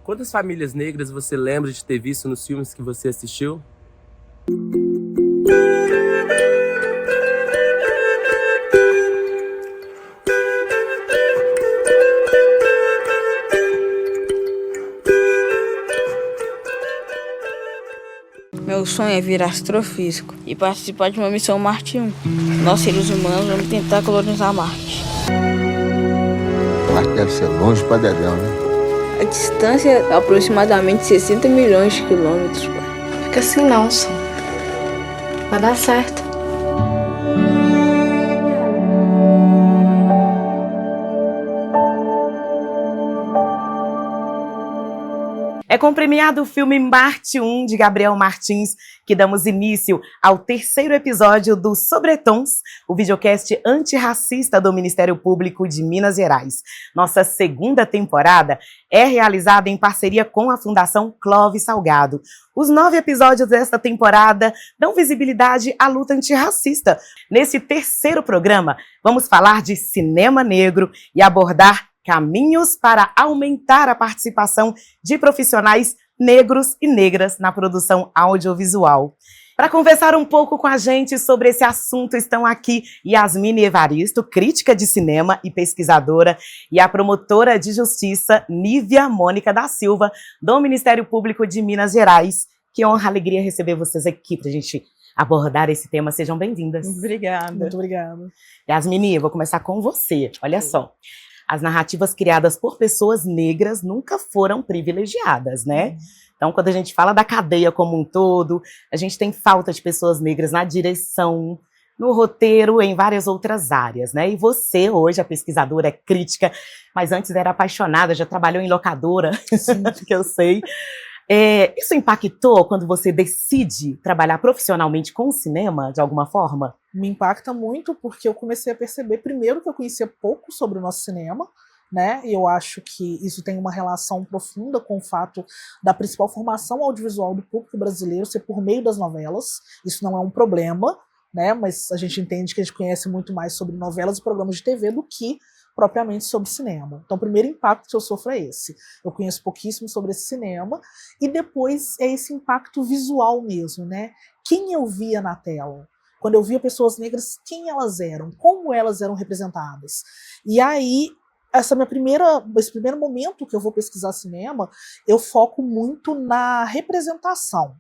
Quantas famílias negras você lembra de ter visto nos filmes que você assistiu? Meu sonho é virar astrofísico e participar de uma missão Marte 1. Nós, seres humanos, vamos tentar colonizar Marte. Marte deve ser longe pra dedéu, né? A distância é aproximadamente 60 milhões de quilômetros, pai. Fica assim não, Sam. Vai dar certo. É com o premiado filme Marte 1, de Gabriel Martins, que damos início ao terceiro episódio do Sobretons, o videocast antirracista do Ministério Público de Minas Gerais. Nossa segunda temporada é realizada em parceria com a Fundação Clóvis Salgado. Os 9 episódios desta temporada dão visibilidade à luta antirracista. Nesse terceiro programa, vamos falar de cinema negro e abordar caminhos para aumentar a participação de profissionais negros e negras na produção audiovisual. Para conversar um pouco com a gente sobre esse assunto estão aqui Yasmine Evaristo, crítica de cinema e pesquisadora, e a promotora de justiça Nívia Mônica da Silva, do Ministério Público de Minas Gerais. Que honra, alegria receber vocês aqui para a gente abordar esse tema. Sejam bem-vindas. Obrigada. Muito obrigada. Yasmine, eu vou começar com você. Olha só. As narrativas criadas por pessoas negras nunca foram privilegiadas, né? Então, quando a gente fala da cadeia como um todo, a gente tem falta de pessoas negras na direção, no roteiro, em várias outras áreas, né? E você, hoje, a pesquisadora, é crítica, mas antes era apaixonada, já trabalhou em locadora, que eu sei. Isso impactou quando você decide trabalhar profissionalmente com o cinema, de alguma forma? Me impacta muito porque eu comecei a perceber, primeiro, que eu conhecia pouco sobre o nosso cinema, né? E eu acho que isso tem uma relação profunda com o fato da principal formação audiovisual do público brasileiro ser por meio das novelas. Isso não é um problema, né? Mas a gente entende que a gente conhece muito mais sobre novelas e programas de TV do que propriamente sobre cinema. Então, o primeiro impacto que eu sofro é esse. Eu conheço pouquíssimo sobre esse cinema, e depois é esse impacto visual mesmo, né? Quem eu via na tela? Quando eu via pessoas negras, quem elas eram? Como elas eram representadas? E aí, esse primeiro momento que eu vou pesquisar cinema, eu foco muito na representação.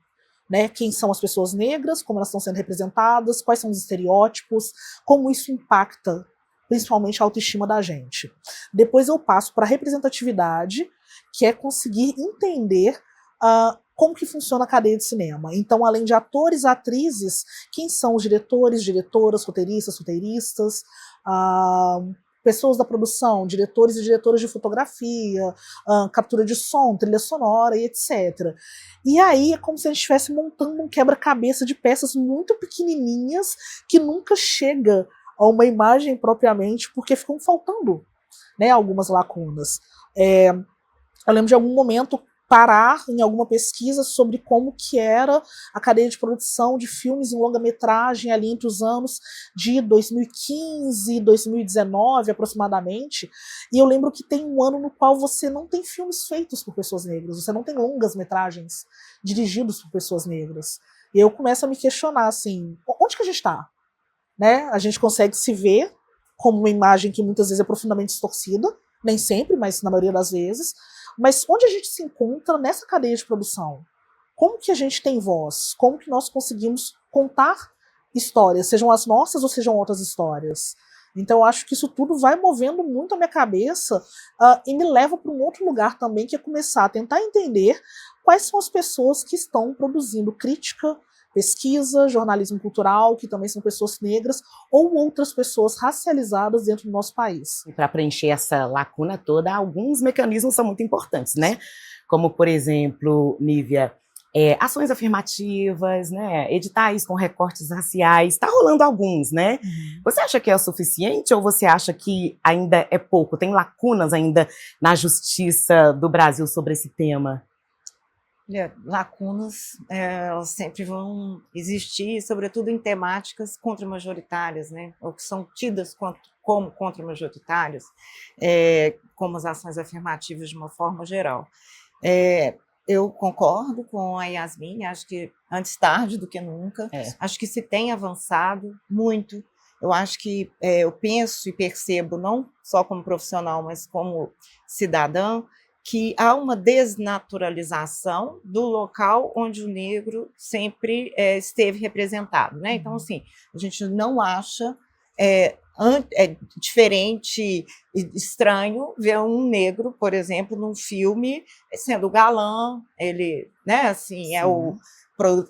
Né, quem são as pessoas negras, como elas estão sendo representadas, quais são os estereótipos, como isso impacta principalmente a autoestima da gente. Depois eu passo para a representatividade, que é conseguir entender como que funciona a cadeia de cinema. Então, além de atores e atrizes, quem são os diretores, diretoras, roteiristas, pessoas da produção, diretores e diretoras de fotografia, captura de som, trilha sonora e etc. E aí é como se a gente estivesse montando um quebra-cabeça de peças muito pequenininhas que nunca chega a uma imagem propriamente, porque ficam faltando, né, algumas lacunas. Eu lembro de algum momento parar em alguma pesquisa sobre como que era a cadeia de produção de filmes em longa-metragem ali entre os anos de 2015 e 2019 aproximadamente, e eu lembro que tem um ano no qual você não tem filmes feitos por pessoas negras, você não tem longas-metragens dirigidos por pessoas negras. E eu começo a me questionar, assim, onde que a gente está? Né? A gente consegue se ver como uma imagem que muitas vezes é profundamente distorcida, nem sempre, mas na maioria das vezes. Mas onde a gente se encontra nessa cadeia de produção? Como que a gente tem voz? Como que nós conseguimos contar histórias, sejam as nossas ou sejam outras histórias? Então eu acho que isso tudo vai movendo muito a minha cabeça e me leva para um outro lugar também, que é começar a tentar entender quais são as pessoas que estão produzindo crítica, pesquisa, jornalismo cultural, que também são pessoas negras, ou outras pessoas racializadas dentro do nosso país. E para preencher essa lacuna toda, alguns mecanismos são muito importantes, né? Como, por exemplo, Nívia, ações afirmativas, né? Editais com recortes raciais, está rolando alguns, né? Você acha que é o suficiente ou você acha que ainda é pouco? Tem lacunas ainda na justiça do Brasil sobre esse tema? Lacunas, elas sempre vão existir, sobretudo em temáticas contra-majoritárias, né, ou que são tidas como contra-majoritárias, como as ações afirmativas de uma forma geral. Eu concordo com a Yasmine, acho que antes tarde do que nunca. Acho que se tem avançado muito. Eu acho que eu penso e percebo, não só como profissional, mas como cidadã, que há uma desnaturalização do local onde o negro sempre esteve representado, né? Então, assim, a gente não acha diferente e estranho ver um negro, por exemplo, num filme sendo galã, ele, né, assim, é o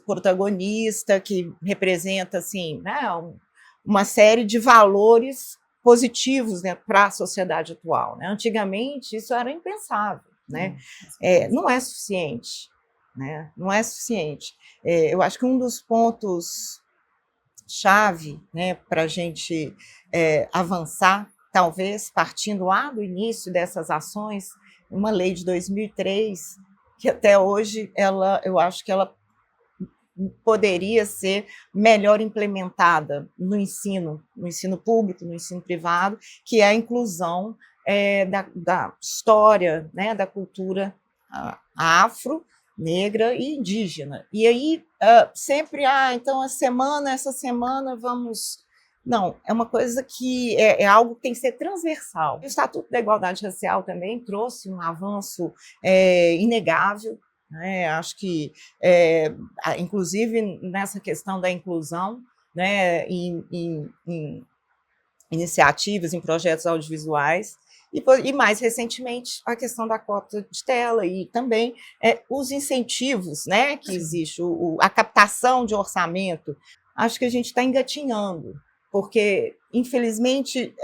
protagonista que representa, assim, né, uma série de valores positivos, né, para a sociedade atual, né? Antigamente isso era impensável, né? Não é suficiente, né? Não é suficiente. Eu acho que um dos pontos chave, né, para a gente avançar, talvez partindo lá do início dessas ações, uma lei de 2003 que até hoje eu acho que ela poderia ser melhor implementada no ensino público, no ensino privado, que é a inclusão da história, né, da cultura afro, negra e indígena. E aí sempre, então essa semana vamos... Não, é uma coisa que é algo que tem que ser transversal. O Estatuto da Igualdade Racial também trouxe um avanço inegável, né? Acho que, inclusive, nessa questão da inclusão, né, em iniciativas, em projetos audiovisuais, e mais recentemente a questão da cota de tela e também os incentivos, né, que existe, a captação de orçamento. Acho que a gente está engatinhando, porque, infelizmente,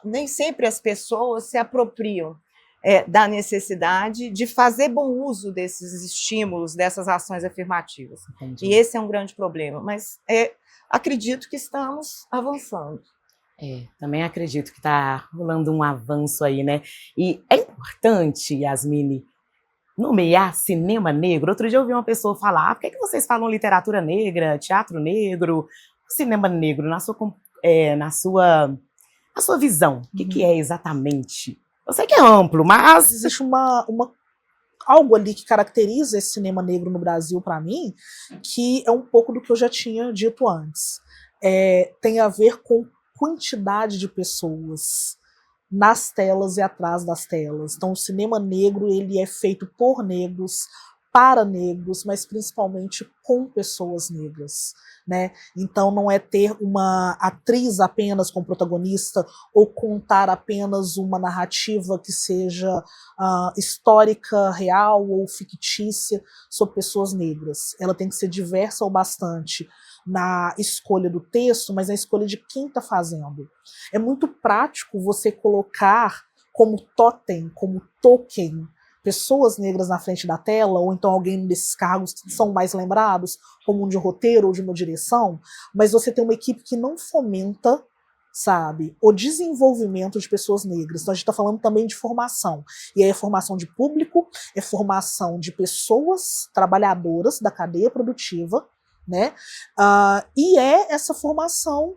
nem sempre as pessoas se apropriam da necessidade de fazer bom uso desses estímulos, dessas ações afirmativas. Entendi. E esse é um grande problema, mas acredito que estamos avançando. Também acredito que está rolando um avanço aí, né? E é importante, Yasmine, nomear cinema negro. Outro dia eu ouvi uma pessoa falar, por que vocês falam literatura negra, teatro negro, cinema negro, na sua visão? O que é exatamente? Eu sei que é amplo, mas... Existe algo ali que caracteriza esse cinema negro no Brasil, para mim, que é um pouco do que eu já tinha dito antes. Tem a ver com quantidade de pessoas nas telas e atrás das telas. Então, o cinema negro ele é feito por negros, para negros, mas principalmente com pessoas negras, né? Então não é ter uma atriz apenas como protagonista ou contar apenas uma narrativa que seja histórica, real ou fictícia sobre pessoas negras. Ela tem que ser diversa o bastante na escolha do texto, mas na escolha de quem está fazendo. É muito prático você colocar como totem, como token, pessoas negras na frente da tela, ou então alguém desses cargos que são mais lembrados, como um de roteiro ou de uma direção, mas você tem uma equipe que não fomenta, sabe, o desenvolvimento de pessoas negras. Então a gente está falando também de formação. E aí é formação de público, é formação de pessoas trabalhadoras da cadeia produtiva, né? E é essa formação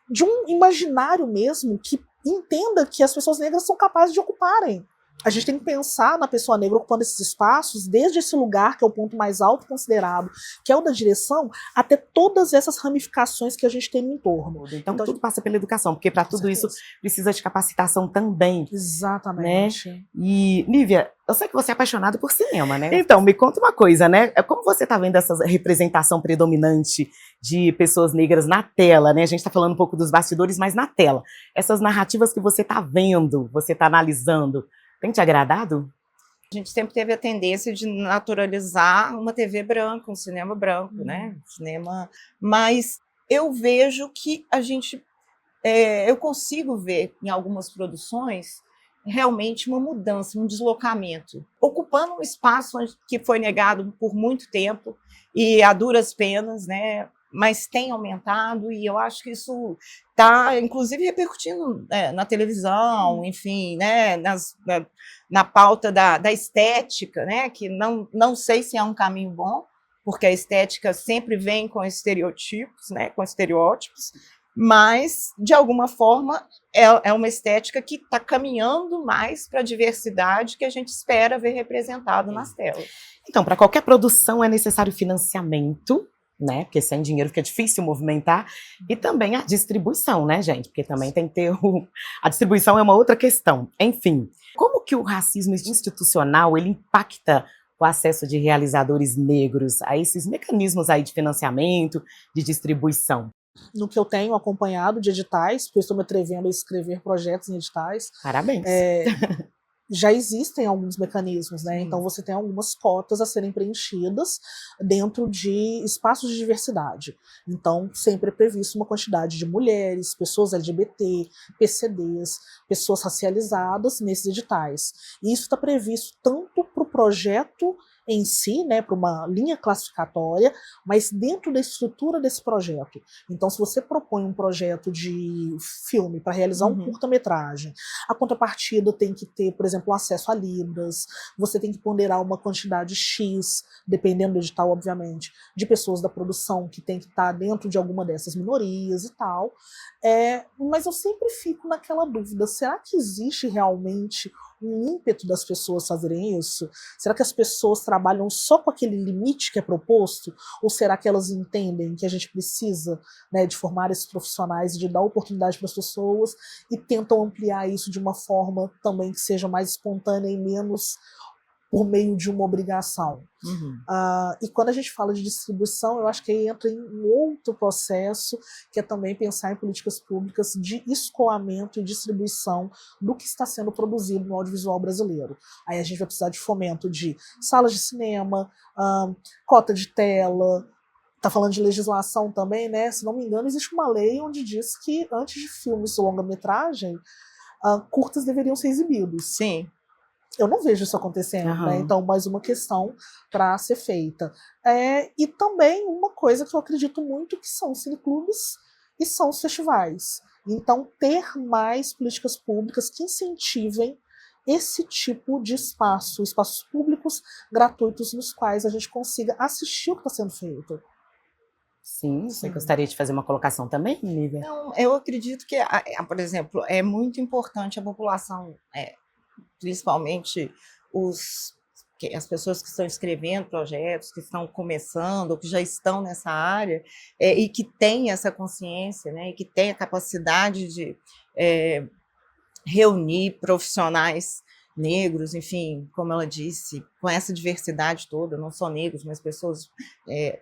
de um imaginário mesmo que entenda que as pessoas negras são capazes de ocuparem. A gente tem que pensar na pessoa negra ocupando esses espaços, desde esse lugar que é o ponto mais alto considerado, que é o da direção, até todas essas ramificações que a gente tem no entorno. Então tudo passa pela educação, porque para tudo isso precisa de capacitação também. Exatamente. Né? E, Nívia, eu sei que você é apaixonada por cinema, né? Então, me conta uma coisa, né? Como você está vendo essa representação predominante de pessoas negras na tela, né? A gente está falando um pouco dos bastidores, mas na tela. Essas narrativas que você está vendo, você está analisando, tem te agradado? A gente sempre teve a tendência de naturalizar uma TV branca, um cinema branco, né? Cinema, mas eu vejo que eu consigo ver em algumas produções realmente uma mudança, um deslocamento, ocupando um espaço que foi negado por muito tempo e a duras penas, né? Mas tem aumentado e eu acho que isso está, inclusive, repercutindo na televisão, enfim, né, na pauta da estética, né, que não sei se é um caminho bom, porque a estética sempre vem com estereotipos, né, com estereótipos, mas, de alguma forma, é uma estética que está caminhando mais para a diversidade que a gente espera ver representado nas telas. Então, para qualquer produção é necessário financiamento, né? Porque sem dinheiro fica difícil movimentar, e também a distribuição, né, gente? Porque também tem que ter a distribuição é uma outra questão. Enfim, como que o racismo institucional ele impacta o acesso de realizadores negros a esses mecanismos aí de financiamento, de distribuição? No que eu tenho acompanhado de editais, porque eu estou me atrevendo a escrever projetos em editais, Parabéns. já existem alguns mecanismos, né? Então você tem algumas cotas a serem preenchidas dentro de espaços de diversidade. Então sempre é previsto uma quantidade de mulheres, pessoas LGBT, PCDs, pessoas racializadas nesses editais. E isso está previsto tanto para o projeto em si, né, para uma linha classificatória, mas dentro da estrutura desse projeto. Então, se você propõe um projeto de filme para realizar um curta-metragem, a contrapartida tem que ter, por exemplo, acesso a libras, você tem que ponderar uma quantidade X, dependendo do edital, obviamente, de pessoas da produção que tem que estar dentro de alguma dessas minorias e tal. Mas eu sempre fico naquela dúvida, será que existe realmente um ímpeto das pessoas fazerem isso? Será que as pessoas trabalham só com aquele limite que é proposto? Ou será que elas entendem que a gente precisa, né, de formar esses profissionais e de dar oportunidade para as pessoas e tentam ampliar isso de uma forma também que seja mais espontânea e menos por meio de uma obrigação? E quando a gente fala de distribuição, eu acho que aí entra em um outro processo, que é também pensar em políticas públicas de escoamento e distribuição do que está sendo produzido no audiovisual brasileiro. Aí a gente vai precisar de fomento de salas de cinema, cota de tela. Está falando de legislação também, né? Se não me engano, existe uma lei onde diz que antes de filmes de longa-metragem, curtas deveriam ser exibidos. Sim. Eu não vejo isso acontecendo, né? Então, mais uma questão para ser feita. E também uma coisa que eu acredito muito que são os cineclubes e são os festivais. Então, ter mais políticas públicas que incentivem esse tipo de espaços públicos gratuitos nos quais a gente consiga assistir o que está sendo feito. Sim, você gostaria de fazer uma colocação também, Lívia? Não, eu acredito que, por exemplo, é muito importante a população, principalmente as pessoas que estão escrevendo projetos, que estão começando, ou que já estão nessa área, e que têm essa consciência, né, e que têm a capacidade de reunir profissionais negros, enfim, como ela disse, com essa diversidade toda, não só negros, mas pessoas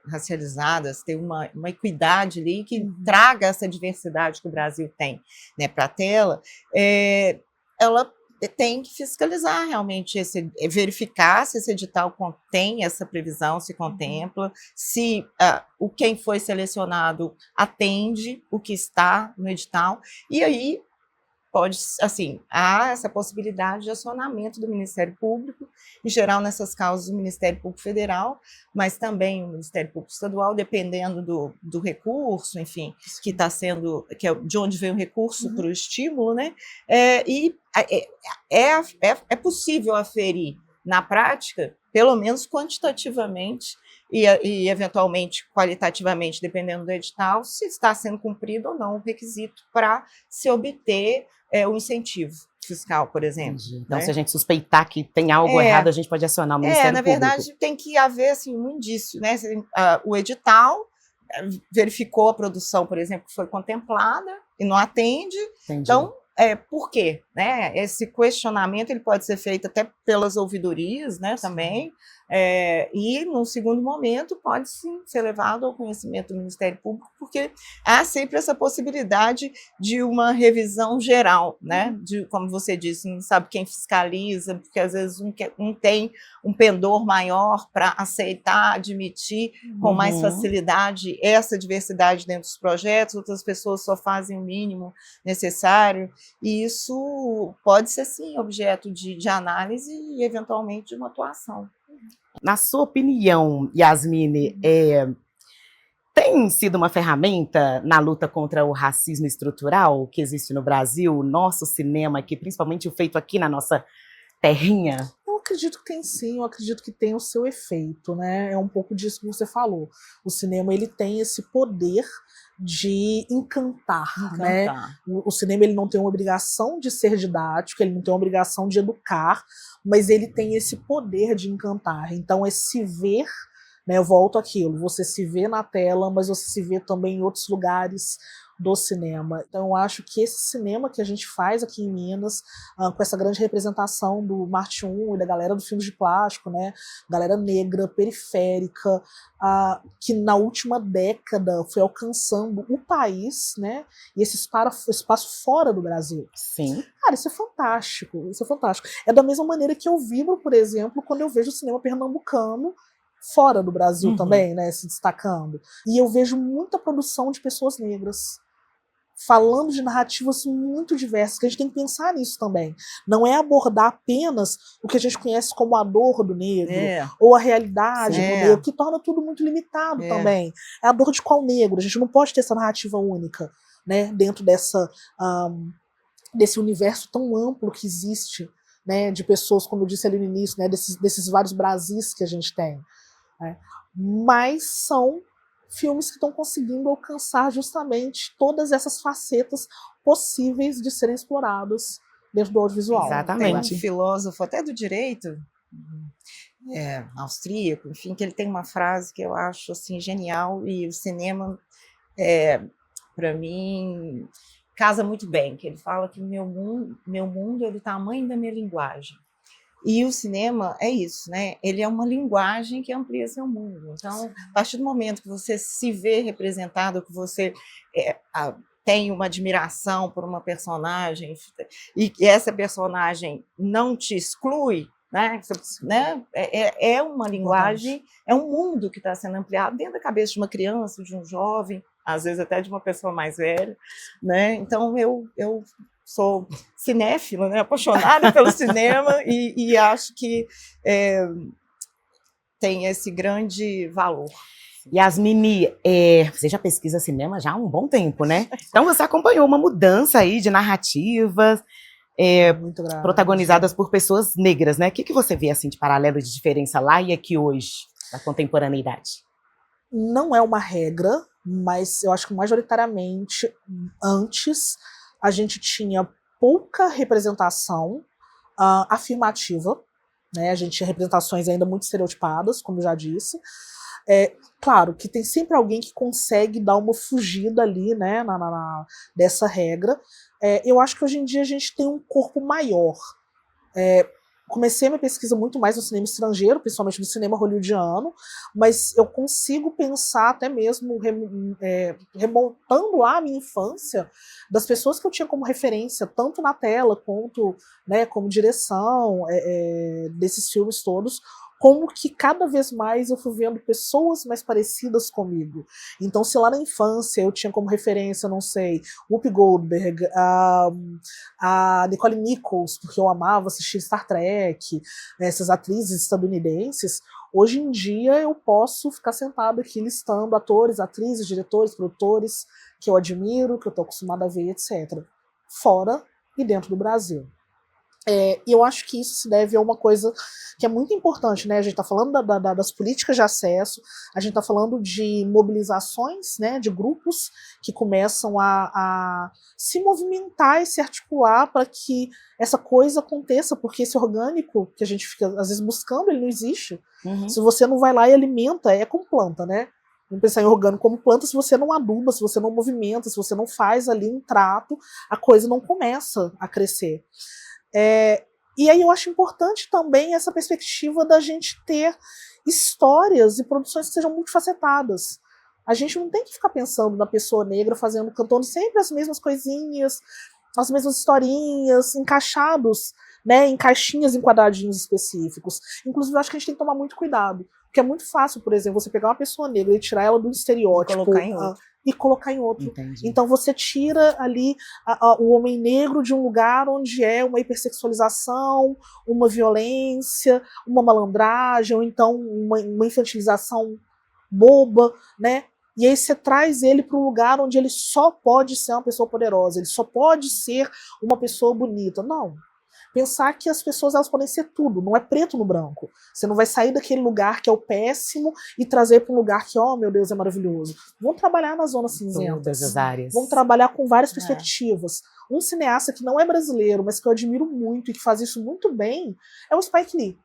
racializadas, ter uma equidade ali que traga essa diversidade que o Brasil tem, né, para a tela, ela tem que fiscalizar realmente, verificar se esse edital contém essa previsão, se contempla, se quem foi selecionado atende o que está no edital, e aí pode, assim, há essa possibilidade de acionamento do Ministério Público, em geral nessas causas o Ministério Público Federal, mas também o Ministério Público Estadual, dependendo do recurso, enfim, que está sendo, que é de onde vem o recurso para o estímulo, né? E é possível aferir na prática, pelo menos quantitativamente e eventualmente qualitativamente, dependendo do edital, se está sendo cumprido ou não o requisito para se obter o incentivo fiscal, por exemplo. Então, né? se a gente suspeitar que tem algo errado, a gente pode acionar o Ministério Na Público. verdade, tem que haver assim, um indício, né? O edital verificou a produção, por exemplo, que foi contemplada e não atende. Entendi. Então, por quê? Né? Esse questionamento ele pode ser feito até pelas ouvidorias, né, também, e, num segundo momento, pode sim ser levado ao conhecimento do Ministério Público, porque há sempre essa possibilidade de uma revisão geral, né? Como você disse, não sabe quem fiscaliza, porque às vezes um tem um pendor maior para aceitar, admitir com mais facilidade essa diversidade dentro dos projetos, outras pessoas só fazem o mínimo necessário, e isso pode ser, sim, objeto de análise e, eventualmente, de uma atuação. Na sua opinião, Yasmine, tem sido uma ferramenta na luta contra o racismo estrutural que existe no Brasil, o nosso cinema aqui, principalmente o feito aqui na nossa terrinha? Eu acredito que tem sim, eu acredito que tem o seu efeito, né? É um pouco disso que você falou. O cinema, ele tem esse poder de encantar, né? O cinema, ele não tem uma obrigação de ser didático, ele não tem uma obrigação de educar, mas ele tem esse poder de encantar. Então, é se ver, né? Eu volto àquilo, você se vê na tela, mas você se vê também em outros lugares do cinema. Então eu acho que esse cinema que a gente faz aqui em Minas, com essa grande representação do Marte 1 e da galera do filme de plástico, né, galera negra, periférica, que na última década foi alcançando o país, né, e esse espaço fora do Brasil. Sim. Cara, isso é fantástico, isso é fantástico. É da mesma maneira que eu vibro, por exemplo, quando eu vejo o cinema pernambucano fora do Brasil também, né, se destacando. E eu vejo muita produção de pessoas negras, falando de narrativas muito diversas, que a gente tem que pensar nisso também. Não é abordar apenas o que a gente conhece como a dor do negro, ou a realidade do negro, que torna tudo muito limitado também. É a dor de qual negro? A gente não pode ter essa narrativa única, né, dentro desse universo tão amplo que existe, né, de pessoas, como eu disse ali no início, né, desses vários Brasis que a gente tem. Né? Mas são filmes que estão conseguindo alcançar justamente todas essas facetas possíveis de serem exploradas dentro do audiovisual. Exatamente. Tem um filósofo até do direito, austríaco, enfim, que ele tem uma frase que eu acho assim genial, e o cinema, para mim, casa muito bem, que ele fala que meu mundo é do tamanho da minha linguagem. E o cinema é isso, né? Ele é uma linguagem que amplia seu mundo. Então, a partir do momento que você se vê representado, que você tem uma admiração por uma personagem, e que essa personagem não te exclui, né? É uma linguagem, é um mundo que está sendo ampliado dentro da cabeça de uma criança, de um jovem, às vezes até de uma pessoa mais velha, né? Então, eu sou cinéfila, né? Apaixonada pelo cinema e acho que tem esse grande valor. Yasmine, você já pesquisa cinema já há um bom tempo, né? Então você acompanhou uma mudança aí de narrativas protagonizadas por pessoas negras, né? O que você vê assim de paralelo, de diferença lá e aqui hoje, da contemporaneidade? Não é uma regra, mas eu acho que majoritariamente antes a gente tinha pouca representação afirmativa, né? A gente tinha representações ainda muito estereotipadas, como eu já disse. Claro que tem sempre alguém que consegue dar uma fugida ali, né, dessa regra. Eu acho que hoje em dia a gente tem um corpo maior. Comecei a minha pesquisa muito mais no cinema estrangeiro, principalmente no cinema hollywoodiano, mas eu consigo pensar até mesmo remontando lá a minha infância das pessoas que eu tinha como referência, tanto na tela quanto, né, como direção desses filmes todos, como que cada vez mais eu fui vendo pessoas mais parecidas comigo. Então, se lá na infância eu tinha como referência, não sei, Whoopi Goldberg, a Nicole Nichols, porque eu amava assistir Star Trek, essas atrizes estadunidenses, hoje em dia eu posso ficar sentado aqui listando atores, atrizes, diretores, produtores que eu admiro, que eu estou acostumada a ver, etc. Fora e dentro do Brasil. E eu acho que isso se deve a uma coisa que é muito importante, né? A gente está falando das políticas de acesso, a gente está falando de mobilizações, né, de grupos que começam a se movimentar e se articular para que essa coisa aconteça, porque esse orgânico que a gente fica, às vezes, buscando, ele não existe. Se você não vai lá e alimenta, é como planta, né? Vamos pensar em orgânico como planta, se você não aduba, se você não movimenta, se você não faz ali um trato, a coisa não começa a crescer. E aí eu acho importante também essa perspectiva da gente ter histórias e produções que sejam multifacetadas. A gente não tem que ficar pensando na pessoa negra cantando sempre as mesmas coisinhas, as mesmas historinhas, encaixados, né, em caixinhas, em quadradinhos específicos. Inclusive, eu acho que a gente tem que tomar muito cuidado, porque é muito fácil, por exemplo, você pegar uma pessoa negra e tirar ela do estereótipo e colocar em outro. Entendi. Então você tira ali o homem negro de um lugar onde é uma hipersexualização, uma violência, uma malandragem, ou então uma infantilização boba, né? E aí você traz ele para um lugar onde ele só pode ser uma pessoa poderosa, ele só pode ser uma pessoa bonita. Não. pensar que as pessoas elas podem ser tudo, não é preto no branco. Você não vai sair daquele lugar que é o péssimo e trazer para um lugar que, oh meu Deus, é maravilhoso. Vamos trabalhar nas zonas cinzentas. Todas as áreas. Vamos trabalhar com várias perspectivas. Um cineasta que não é brasileiro, mas que eu admiro muito e que faz isso muito bem, é o Spike Lee.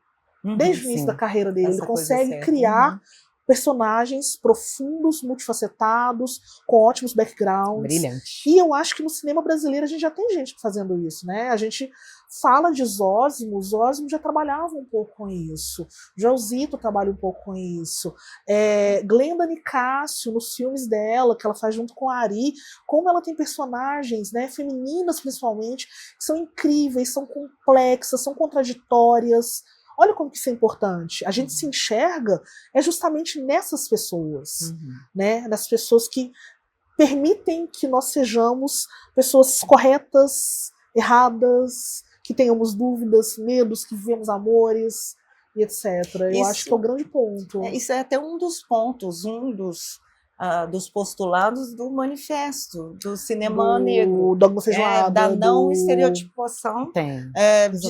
Desde o início da carreira dele, ele consegue criar personagens profundos, multifacetados, com ótimos backgrounds. Brilhante. E eu acho que no cinema brasileiro a gente já tem gente fazendo isso, né? A gente fala de Zósimo, Zósimo já trabalhava um pouco com isso. Joelzito trabalha um pouco com isso. Glenda Nicásio, nos filmes dela, que ela faz junto com a Ari, como ela tem personagens, né, femininas principalmente, que são incríveis, são complexas, são contraditórias. Olha como que isso é importante. A gente se enxerga justamente nessas pessoas, né? Nas pessoas que permitem que nós sejamos pessoas corretas, erradas, que tenhamos dúvidas, medos, que vivemos amores e etc. Eu acho que é o grande ponto. Isso é até um dos pontos, dos postulados do manifesto do cinema negro. O Dogma Feijoada. Da não estereotipação,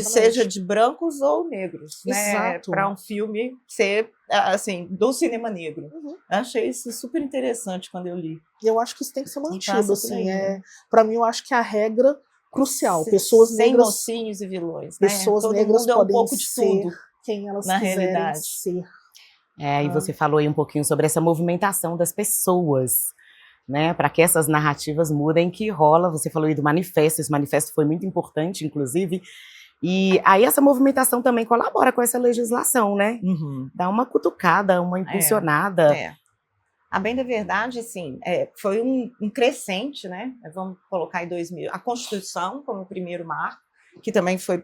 seja de brancos ou negros. Exato. Para um filme ser assim, do cinema negro. Achei isso super interessante quando eu li. E eu acho que isso tem que ser mantido. Assim, para mim, eu acho que é a regra crucial. Pessoas sem negras. mocinhos e vilões. Pessoas Todo negras mundo é um podem pouco de ser tudo, quem elas na quiserem realidade. ser. E você falou aí um pouquinho sobre essa movimentação das pessoas, né, para que essas narrativas mudem, que rola. Você falou aí do manifesto, esse manifesto foi muito importante, inclusive, e aí essa movimentação também colabora com essa legislação, né? Dá uma cutucada, uma impulsionada. A bem da verdade, assim, foi um crescente, né? Vamos colocar em 2000, a Constituição como o primeiro marco, que também foi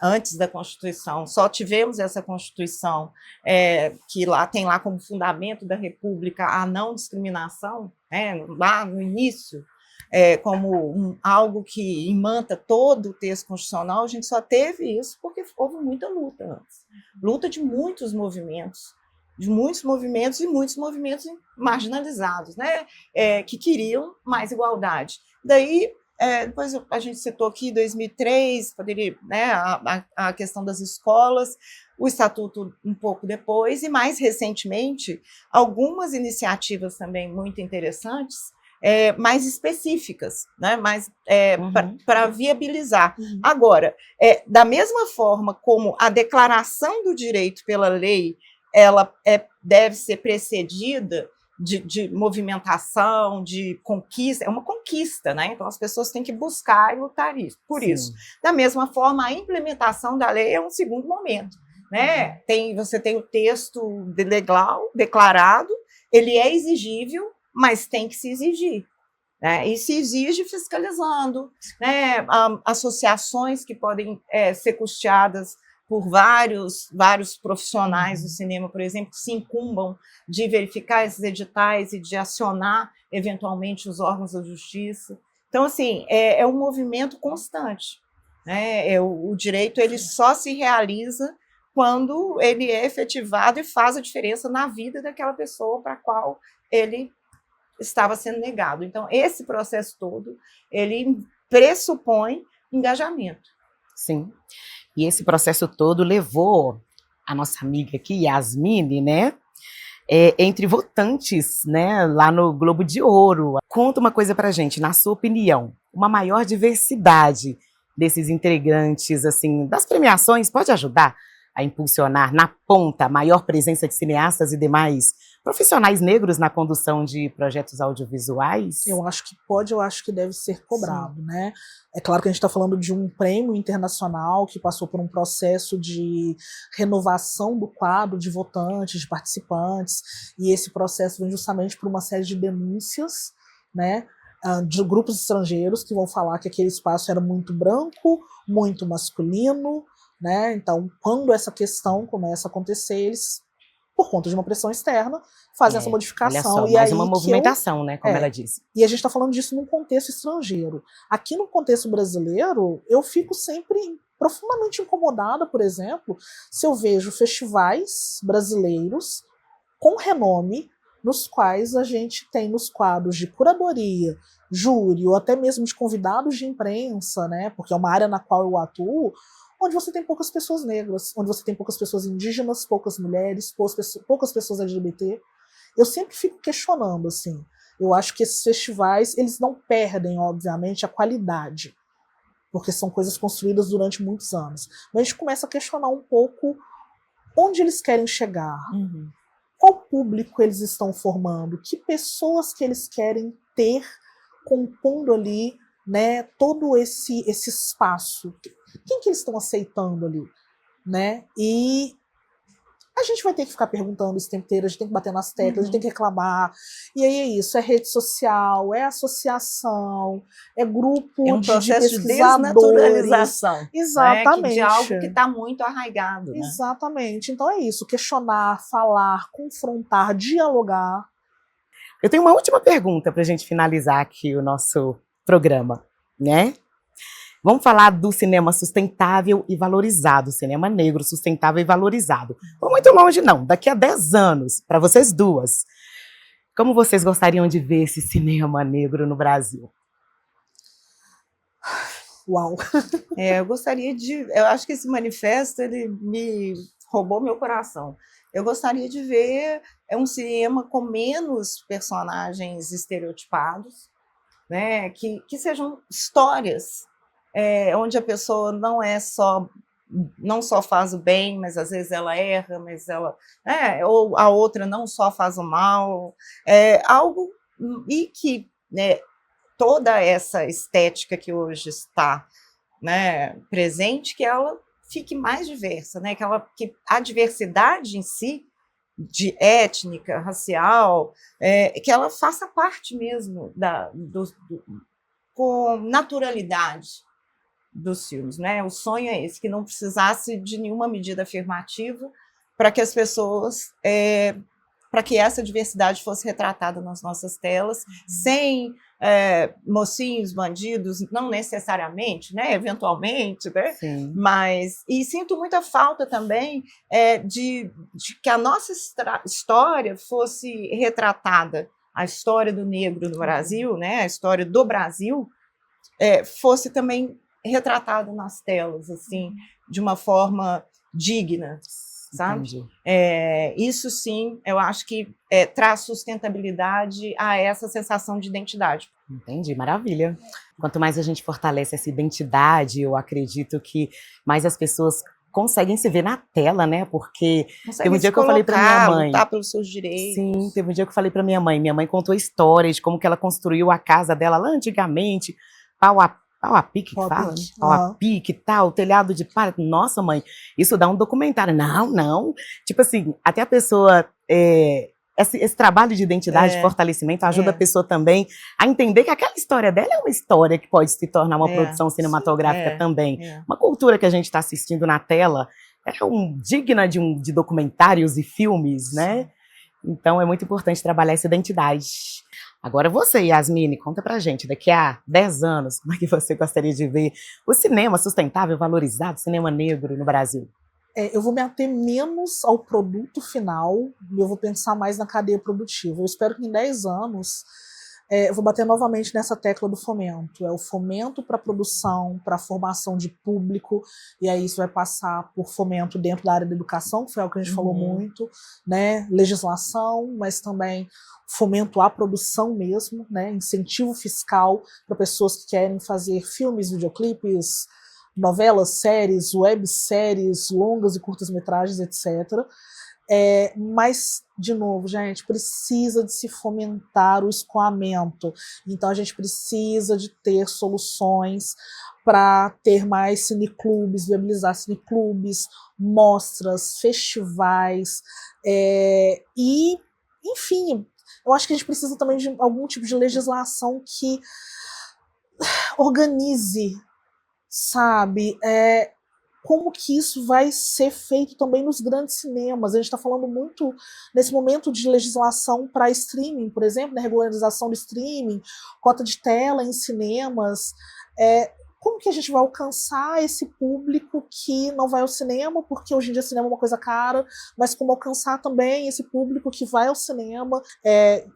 antes da Constituição. Só tivemos essa Constituição que tem lá como fundamento da República a não discriminação, lá no início, como algo que imanta todo o texto constitucional. A gente só teve isso porque houve muita luta antes. Luta de muitos movimentos e muitos movimentos marginalizados, né? Que queriam mais igualdade. Daí, depois a gente citou aqui 2003, poderia, né, a questão das escolas, o Estatuto um pouco depois, e mais recentemente, algumas iniciativas também muito interessantes, mais específicas, né, para viabilizar. Agora, da mesma forma como a declaração do direito pela lei, ela deve ser precedida de movimentação, de conquista, é uma conquista, né? Então as pessoas têm que buscar e lutar por isso. Da mesma forma, a implementação da lei é um segundo momento, né? Você tem o texto legal, declarado, ele é exigível, mas tem que se exigir, né? E se exige fiscalizando, né? Associações que podem ser custeadas por vários profissionais do cinema, por exemplo, que se incumbam de verificar esses editais e de acionar, eventualmente, os órgãos da justiça. Então, assim, é um movimento constante, né? O direito ele só se realiza quando ele é efetivado e faz a diferença na vida daquela pessoa para a qual ele estava sendo negado. Então, esse processo todo, ele pressupõe engajamento. Sim. E esse processo todo levou a nossa amiga aqui, Yasmine, né, entre votantes, né, lá no Globo de Ouro. Conta uma coisa pra gente, na sua opinião, uma maior diversidade desses integrantes, assim, das premiações pode ajudar a impulsionar na ponta a maior presença de cineastas e demais profissionais negros na condução de projetos audiovisuais? Eu acho que pode, eu acho que deve ser cobrado, né? É claro que a gente está falando de um prêmio internacional que passou por um processo de renovação do quadro de votantes, de participantes, e esse processo vem justamente por uma série de denúncias, né, de grupos estrangeiros que vão falar que aquele espaço era muito branco, muito masculino, né? Então, quando essa questão começa a acontecer, eles, por conta de uma pressão externa, fazem essa modificação. Olha só, e mais aí uma movimentação, né, como ela disse. E a gente está falando disso num contexto estrangeiro. Aqui no contexto brasileiro, eu fico sempre profundamente incomodada, por exemplo, se eu vejo festivais brasileiros com renome, nos quais a gente tem nos quadros de curadoria, júri ou até mesmo de convidados de imprensa, né, porque é uma área na qual eu atuo, onde você tem poucas pessoas negras, onde você tem poucas pessoas indígenas, poucas mulheres, poucas pessoas LGBT. Eu sempre fico questionando, assim, eu acho que esses festivais, eles não perdem, obviamente, a qualidade, porque são coisas construídas durante muitos anos. Mas a gente começa a questionar um pouco onde eles querem chegar, qual público eles estão formando, que pessoas que eles querem ter compondo ali, né, todo esse espaço. Quem que eles estão aceitando ali, né? E a gente vai ter que ficar perguntando isso o tempo inteiro, a gente tem que bater nas teclas, a gente tem que reclamar. E aí é isso, é rede social, é associação, é grupo é um processo de pesquisadores. desnaturalização, Exatamente. Né? De algo que está muito arraigado. Né? Exatamente. Então é isso, questionar, falar, confrontar, dialogar. Eu tenho uma última pergunta para a gente finalizar aqui o nosso programa, né? Vamos falar do cinema sustentável e valorizado, cinema negro sustentável e valorizado. Não vou muito longe, não. Daqui a 10 anos, para vocês duas, como vocês gostariam de ver esse cinema negro no Brasil? Uau! Eu gostaria de... Eu acho que esse manifesto, ele me roubou meu coração. Eu gostaria de ver um cinema com menos personagens estereotipados, né? Que sejam histórias onde a pessoa não só faz o bem, mas às vezes ela erra, mas ela, ou a outra não só faz o mal, algo e que, né, toda essa estética que hoje está, né, presente, que ela fique mais diversa, né, que a diversidade em si, de étnica, racial, que ela faça parte mesmo com naturalidade dos filmes, né? O sonho é esse, que não precisasse de nenhuma medida afirmativa para que as pessoas, para que essa diversidade fosse retratada nas nossas telas, sem mocinhos, bandidos, não necessariamente, né? Eventualmente, né? Sim. Mas, e sinto muita falta também de que a nossa história fosse retratada, a história do negro no Brasil, né? A história do Brasil, fosse também retratado nas telas, assim, de uma forma digna, sabe? Isso sim, eu acho que traz sustentabilidade a essa sensação de identidade. Entendi, maravilha. Quanto mais a gente fortalece essa identidade, eu acredito que mais as pessoas conseguem se ver na tela, né? Porque teve um dia que eu falei para minha mãe, lutar pelos seus direitos. Sim, teve um dia que eu falei para minha mãe contou histórias de como que ela construiu a casa dela lá antigamente, pau a pique, que fala, né? Pau a pique e tal, telhado de palha. Nossa, mãe, isso dá um documentário. Não. Tipo assim, até a pessoa... Esse trabalho de identidade, de fortalecimento, ajuda a pessoa também a entender que aquela história dela é uma história que pode se tornar uma produção cinematográfica também. Uma cultura que a gente está assistindo na tela digna de documentários e filmes, né? Então é muito importante trabalhar essa identidade. Agora você, Yasmine, conta pra gente, daqui a 10 anos, como é que você gostaria de ver o cinema sustentável, valorizado, cinema negro no Brasil? Eu vou me ater menos ao produto final e eu vou pensar mais na cadeia produtiva. Eu espero que em 10 anos eu vou bater novamente nessa tecla do fomento. É o fomento para a produção, para a formação de público, e aí isso vai passar por fomento dentro da área da educação, que foi algo que a gente falou muito, né? Legislação, mas também fomento à produção mesmo, né? Incentivo fiscal para pessoas que querem fazer filmes, videoclipes, novelas, séries, webséries, longas e curtas-metragens, etc. Mas, de novo, gente, precisa de se fomentar o escoamento. Então, a gente precisa de ter soluções para ter mais cineclubes, viabilizar cineclubes, mostras, festivais, e, enfim, eu acho que a gente precisa também de algum tipo de legislação que organize, sabe, como que isso vai ser feito também nos grandes cinemas. A gente está falando muito nesse momento de legislação para streaming, por exemplo, né, regularização do streaming, cota de tela em cinemas. como que a gente vai alcançar esse público que não vai ao cinema, porque hoje em dia cinema é uma coisa cara, mas como alcançar também esse público que vai ao cinema.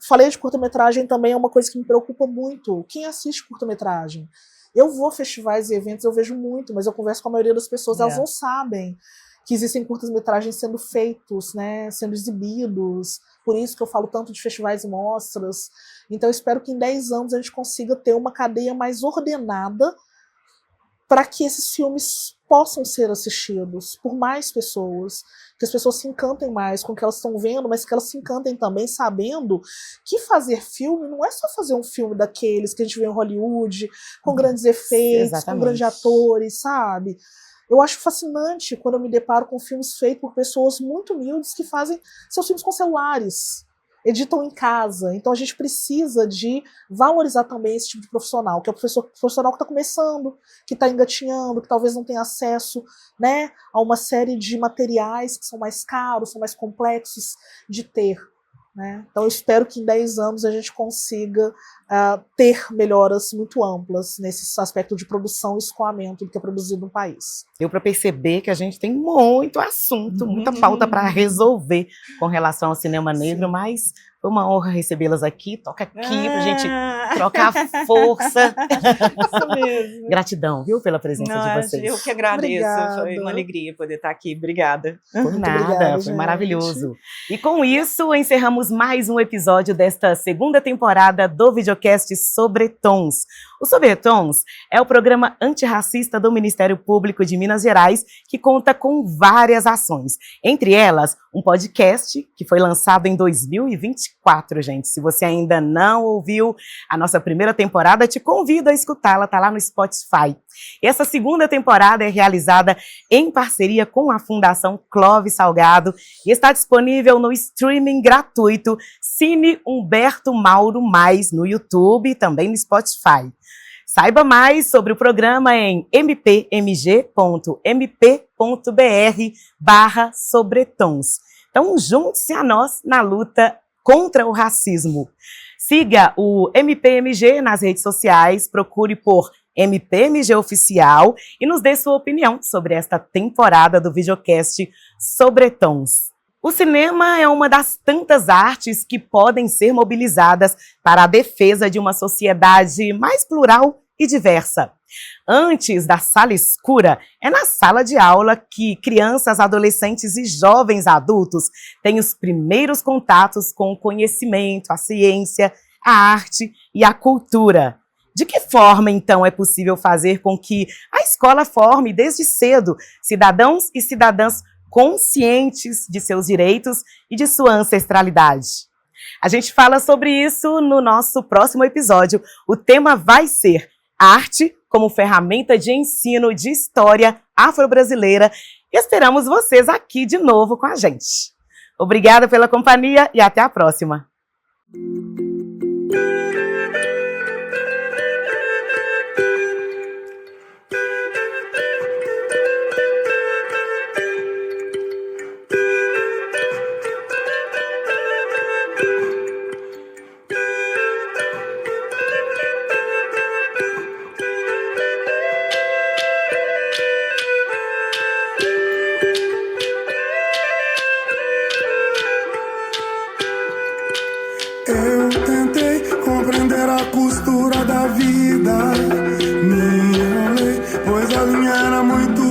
Falei de curta-metragem também, é uma coisa que me preocupa muito. Quem assiste curta-metragem? Eu vou a festivais e eventos, eu vejo muito, mas eu converso com a maioria das pessoas, elas não sabem que existem curtas-metragens sendo feitos, né, sendo exibidos. Por isso que eu falo tanto de festivais e mostras. Então eu espero que em 10 anos a gente consiga ter uma cadeia mais ordenada para que esses filmes possam ser assistidos por mais pessoas, que as pessoas se encantem mais com o que elas estão vendo, mas que elas se encantem também sabendo que fazer filme não é só fazer um filme daqueles que a gente vê em Hollywood, com grandes efeitos, Exatamente. com grandes atores, sabe? Eu acho fascinante quando eu me deparo com filmes feitos por pessoas muito humildes que fazem seus filmes com celulares, editam em casa. Então a gente precisa de valorizar também esse tipo de profissional, que é o profissional que está começando, que está engatinhando, que talvez não tenha acesso, né, a uma série de materiais que são mais caros, são mais complexos de ter. Né? Então eu espero que em 10 anos a gente consiga ter melhoras muito amplas nesse aspecto de produção e escoamento do que é produzido no país. Deu para perceber que a gente tem muito assunto, muita pauta para resolver com relação ao cinema negro, mas foi uma honra recebê-las aqui. Toca aqui pra gente trocar força. Isso mesmo. Gratidão, viu, pela presença de vocês. Eu que agradeço. Obrigada. Foi uma alegria poder estar aqui. Obrigada. Por Muito nada, obrigada, foi gente. maravilhoso. E com isso, encerramos mais um episódio desta segunda temporada do videocast Sobretons. O Sobretons é o programa antirracista do Ministério Público de Minas Gerais, que conta com várias ações. Entre elas, um podcast que foi lançado em 2024, gente. Se você ainda não ouviu a nossa primeira temporada, te convido a escutá-la, tá lá no Spotify. E essa segunda temporada é realizada em parceria com a Fundação Clóvis Salgado e está disponível no streaming gratuito Cine Humberto Mauro Mais no YouTube e também no Spotify. Saiba mais sobre o programa em mpmg.mp.br/sobretons. Então, junte-se a nós na luta contra o racismo. Siga o MPMG nas redes sociais, procure por MPMG Oficial e nos dê sua opinião sobre esta temporada do videocast Sobretons. O cinema é uma das tantas artes que podem ser mobilizadas para a defesa de uma sociedade mais plural e diversa. Antes da sala escura, é na sala de aula que crianças, adolescentes e jovens adultos têm os primeiros contatos com o conhecimento, a ciência, a arte e a cultura. De que forma, então, é possível fazer com que a escola forme, desde cedo, cidadãos e cidadãs conscientes de seus direitos e de sua ancestralidade? A gente fala sobre isso no nosso próximo episódio. O tema vai ser Arte como ferramenta de ensino de história afro-brasileira. E esperamos vocês aqui de novo com a gente. Obrigada pela companhia e até a próxima. Eu tentei compreender a costura da vida. Me enrolei, pois a linha era muito